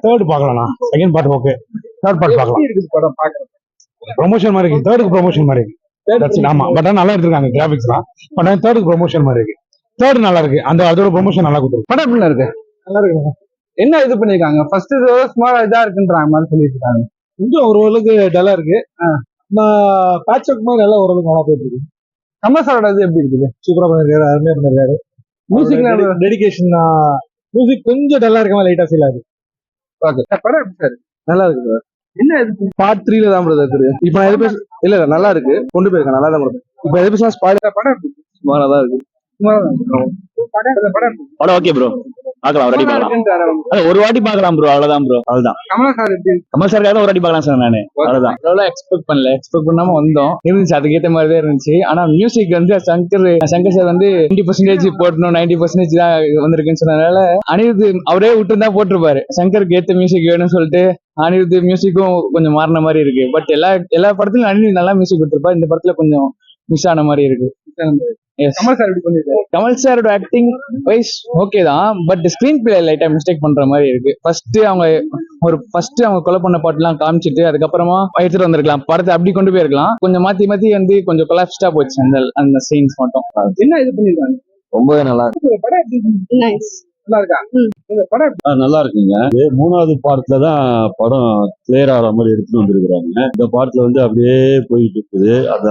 Third பார்க்கலாம். Second part okay, third part பார்க்கலாம். இருக்குது படம் பாக்குறது ப்ரொமோஷன் மாதிரி இருக்கு, தேர்டுக்கு ப்ரொமோஷன் மாதிரி இருக்கு. ஆமா, பட் நல்லா எடுத்துருக்காங்க கிராபிக்ஸ்லாம். பட் தேர்டுக்கு ப்ரொமோஷன் மாதிரி இருக்கு. தேர்ட் நல்லா இருக்கு, அதோட ப்ரொமோஷன் நல்லா கொடுத்துருக்கு. படம் எப்படி இருக்கு? நல்லா இருக்கு. என்ன இது பண்ணிருக்காங்க? ஃபர்ஸ்ட் ஸ்மால் இதா இருக்குன்றாங்க மாதிரி சொல்லிட்டு இருக்காங்க. கொஞ்சம் ஓரளவுக்கு டல்லா இருக்கு. பேட்ச் ஒர்க் மாதிரி நல்லா ஓரளவுக்கு நல்லா போயிட்டு இருக்கு. கமல்சாரோட இது எப்படி இருக்குது? சூப்பரா பண்ணிருக்காரு, அருமையா பண்ணிருக்காரு. மியூசிக் டெடிகேஷன், மியூசிக் கொஞ்சம் டல்லா இருக்க மாதிரி லைட்டா ஃபீல் ஆகுது. ஓகே, படம் எப்படி சார்? நல்லா இருக்கு சார். என்ன இது? பார்ட் 3ல தான் பிரதர் தெரியும். இப்போ நான் எது பேச இல்ல நல்லா இருக்கு, கொண்டு போயிருக்கேன், நல்லா தான் இருக்கு. இப்போ எது பேசினா ஸ்பாயிலர். படம் எப்படி? நல்லா தான் இருக்கு. படம் ஓகே ப்ரோ, பார்க்கலாம், ரெடி பார்க்கலாம். அது ஒரு வாட்டி பார்க்கலாம் ப்ரோ, அவ்வளவுதான் ப்ரோ, அவ்வளவுதான். கமல்சார் எப்படி? கமல்சாருக்காக ஒரு வாட்டி பார்க்கலாம் சார் நானு, அவ்வளவுதான். அவ்வளோ எக்ஸ்பெக்ட் பண்ணல, எக்ஸ்பெக்ட் பண்ணாம வந்தோம். இருந்துச்சு, அதுக்கேற்ற மாதிரி தான் இருந்துச்சு. ஆனா மியூசிக் வந்து சங்கர் சார் வந்து 20% போட்டணும், 90% தான் வந்திருக்குன்னு சொன்னதுனால அனிருத் அவரே விட்டு தான் போட்டிருப்பாரு. சங்கருக்கு ஏத்த மியூசிக் வேணும்னு சொல்லிட்டு அனிருத் மியூசிக்கும் கொஞ்சம் மாறின மாதிரி இருக்கு. பட் எல்லா படத்துலயும் அனிருத் நல்லா மியூசிக் கொடுத்திருப்பாரு. இந்த படத்துல கொஞ்சம் மிஸ் ஆன மாதிரி இருக்கு. கமல்சார் எப்படி பண்ணிருக்காரு? கமல்சாரோட ஆக்டிங் வைஸ் ஓகே தான், பட் ஸ்கிரீன் பிளே லைட்டா மிஸ்டேக் பண்ற மாதிரி இருக்கு. ஃபர்ஸ்ட் அவங்க கொலை பண்ண பாட்டுலாம் காமிச்சிட்டு அதுக்கப்புறமா எடுத்துட்டு வந்திருக்கலாம், படத்தை அப்படி கொண்டு போயிருக்கலாம். கொஞ்சம் மாத்தி வந்து கொஞ்சம் கொலாப்ஸ்டா போச்சு அந்த சீன்ஸ் மட்டும். என்ன இது பண்ணிருக்காங்க? ரொம்பவே நல்லா இருக்கு. படம் எப்படி? நைஸ். நல்லா இருக்கா? இந்த படம் நல்லா இருக்குங்க. மூணாவது பார்ட்ல தான் படம் கிளியர் ஆகிற மாதிரி எடுத்துட்டு வந்திருக்கிறாங்க. இந்த பார்ட்ல வந்து அப்படியே போயிட்டு இருக்குது. அந்த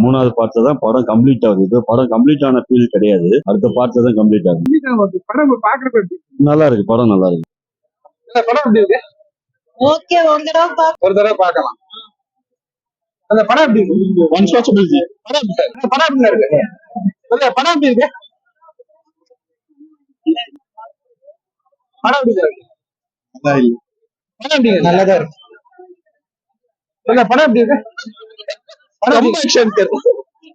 மூணாவது பார்ட்ல தான் படம் கம்ப்ளீட் ஆகுது. இப்போ படம் கம்ப்ளீட் ஆன ஃபீல் கிடையாது, அடுத்த பார்ட்ல தான் கம்ப்ளீட் ஆகுது. படம் பாக்குறப்ப எப்படி? நல்லா இருக்கு, படம் நல்லா இருக்கு. இந்த படம் எப்படி இருக்கு? ஓகே, ஒரு தடவை பார்க்கலாம். அந்த படம் எப்படி இருக்கு? ஒன்ஸ் வாட்சபிலிட்டி. படம் எப்படி சார்? இந்த படம் எப்படி இருக்கு? படம் எப்படி இருக்கு? படம் எப்படி சார்? படம் எப்படி இருக்கு? நல்லதா இருக்கு. படம் எப்படி இருக்கு? படம் எப்படி இருக்கு?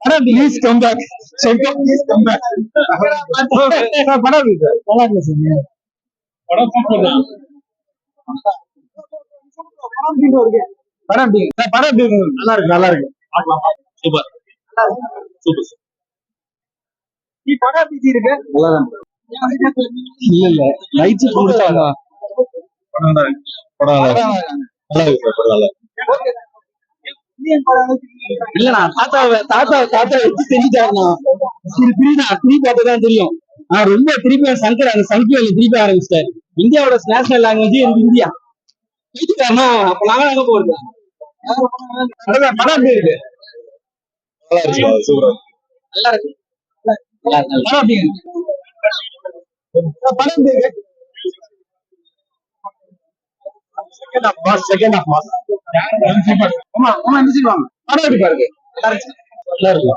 படம் எப்படி please come back, Shankar please come back. படம் எப்படி சார்? நல்லா இருக்கு சார். படம் சூப்பர் தான். படம் எப்படி இருக்கு? படம் எப்படி இருக்கு? நல்லா இருக்கு, நல்லா இருக்கு. Super super. நீ படம் எப்படி இருக்கு? நல்லா தான். இல்ல லைட்ஸ் கொடுத்தாங்க. படம் நல்லா இருக்கு, படம் நல்லா இருக்கு சார், படம் நல்லா இருக்கு. இல்லண்ணா, தாத்தா வச்சு செஞ்சுட்டாருண்ணா. திருப்பி பார்த்ததான் தெரியும். ரொம்ப திருப்பி சங்கர் அந்த சங்கர் திருப்பி ஆரம்பிச்சிட்டாரு. இந்தியாவோட நேஷனல் லாங்குவேஜ் இந்தியா பேசிட்டாருன்னா அப்ப நாங்க போறது. படம் எப்படி இருக்கு? நல்லா இருக்கு, சூப்பரா நல்லா இருக்கு. படம் எப்படி இருக்கு? படம் எப்படி இருக்கு? Second half mass. ஆமா நினைச்சுக்குவாங்க. படம் எப்படி பாருங்க? நல்லா இருக்கு.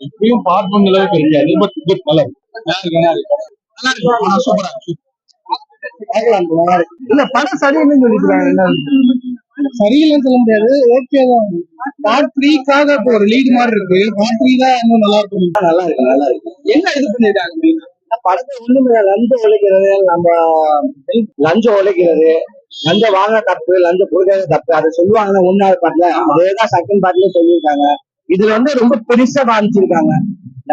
இப்பயும் பார்ட் பண்ண அளவுக்கு இருக்காது, பட் குட் கலர். சூப்பரா இல்ல படம் சரியில்லைன்னு சொல்லிக்கிறாங்க. சரியில்லைன்னு சொல்ல முடியாது, ஓகே தான். பார்ட் 3க்காக இப்போ ஒரு லீடு மாதிரி இருக்கு. பார்ட் 3 தான் இன்னும் நல்லா இருக்கும். நல்லா இருக்கு, நல்லா இருக்கு. என்ன இது பண்ணிருக்காங்க அப்படின்னா படத்தை ஒண்ணுமே லஞ்சம் உழைக்கிறது, நம்ம லஞ்சம் உழைக்கிறது, லஞ்சம் வாங்க தப்பு, லஞ்சம் கொடுக்கறது தப்பு, அதை சொல்லுவாங்க ஒன்னாவது பாட்டுல. அதேதான் செகண்ட் பாட்டுலயே சொல்லியிருக்காங்க. இதுல வந்து ரொம்ப பெருசா காமிச்சிருக்காங்க.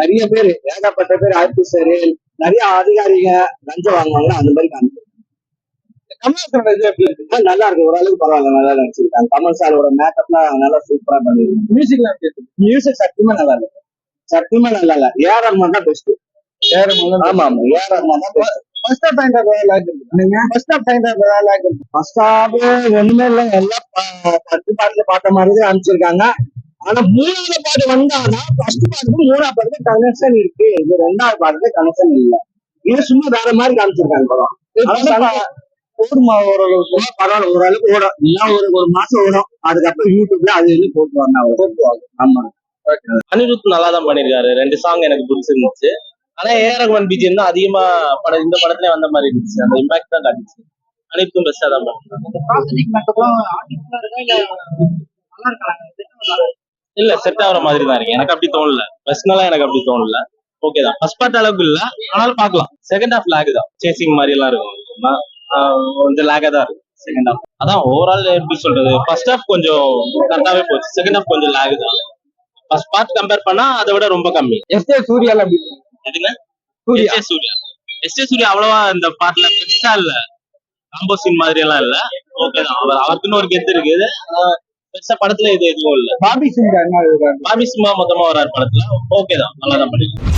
நிறைய பேர், ஏகப்பட்ட பேர் ஆபீசரு, நிறைய அதிகாரிங்க லஞ்சம் வாங்குவாங்க, அந்த மாதிரி காமிச்சிருக்காங்க. கமல்சாரோட இது எப்படி இருக்கு? நல்லா இருக்கு, ஓரளவுக்கு பரவாயில்ல, நல்லா நடிச்சிருக்காங்க. கமல் சாரோட மேக்கப்லாம் நல்லா சூப்பரா பண்ணிருக்காங்க. மியூசிக்லாம் எப்படி இருக்கு? மியூசிக் சத்தியமா நல்லா இருக்கு, சத்தியமா நல்லா இல்ல. ஏஆர் ரஹ்மான் தான் பெஸ்ட். ஆமா ஆமா, ஏஆர் ரஹ்மான் தான் best. First half time first half ஒண்ணுமே இல்ல, எல்லாம் 10 பாட்டுல பார்த்த மாதிரி அனுப்பிச்சிருக்காங்க. ஆனா மூணாவது பாட்டு வந்தாங்கன்னா ஃபர்ஸ்ட் பாட்டுக்கு மூணாவது பாட்டுக்கு கனெக்ஷன் இருக்கு, இது ரெண்டாவது பாட்டுக்கு கனெக்ஷன் இல்ல. இது சும்மா வேற மாதிரி காமிச்சிருக்காங்க படம். போடுமா ஓரளவுக்கு? பரவாயில்ல, ஓரளவுக்கு ஓடும். எல்லாம் ஒரு மாசம் ஓடும், அதுக்கப்புறம் யூடியூப்ல அது இது போட்டுருவாங்க. ஆமா, அனிருத் நல்லா தான் பண்ணிருக்காரு. 2 சாங் எனக்கு பிடிச்சிருந்துச்சு. ஆனா ஏஆர் ரஹ்மான் பிஜிஎம் தான் அதிகமா இந்த படத்துல வந்த மாதிரி இருந்துச்சு. அந்த இம்பாக்ட் தான் காட்டுச்சு. அனைத்தும் பெஸ்டா தான் பண்ணுறாங்க. ப்ராசஸிங் மேக்கப்லாம் ஆர்டிஃபிஷியலா இருக்கா இல்ல நல்லா இருக்காங்க? இல்ல செட் ஆகிற மாதிரி தான் இருக்கு, எனக்கு அப்படி தோணல. பர்சனலா எனக்கு அப்படி தோணல. ஓகே தான், ஃபர்ஸ்ட் பார்ட் அளவுக்கு இல்ல, ஆனாலும் பார்க்கலாம். செகண்ட் ஹாஃப் லேக் தான், சேசிங் மாதிரி எல்லாம் இருக்கும், கொஞ்சம் லேக்கா தான் இருக்கு செகண்ட் ஹாஃப். அதான் ஓவரால் எப்படி சொல்றது, ஃபர்ஸ்ட் ஹாஃப் கொஞ்சம் கரெக்டாவே போச்சு, செகண்ட் ஹாஃப் கொஞ்சம் லேக் தான். ஃபர்ஸ்ட் பார்ட் கம்பேர் பண்ணா அதை விட ரொம்ப கம்மி. எஸ்ஏ சூர்யால அப்படி எதுங்க? எஸ்ஏ சூர்யா அவ்வளவா இந்த பாட்டுல பெருசா இல்ல, காம்போ சீன் மாதிரி எல்லாம் இல்ல. ஓகே தான், அவருக்குன்னு ஒரு கெத்து இருக்குது. பெருசா படத்துல இது எதுவும் இல்ல. பாபி சிங் என்ன எழுதுறாங்க? பாபி சிம்மா மொத்தமா வராரு படத்துல. ஓகே தான், நல்லா தான் பண்ணிருக்காரு.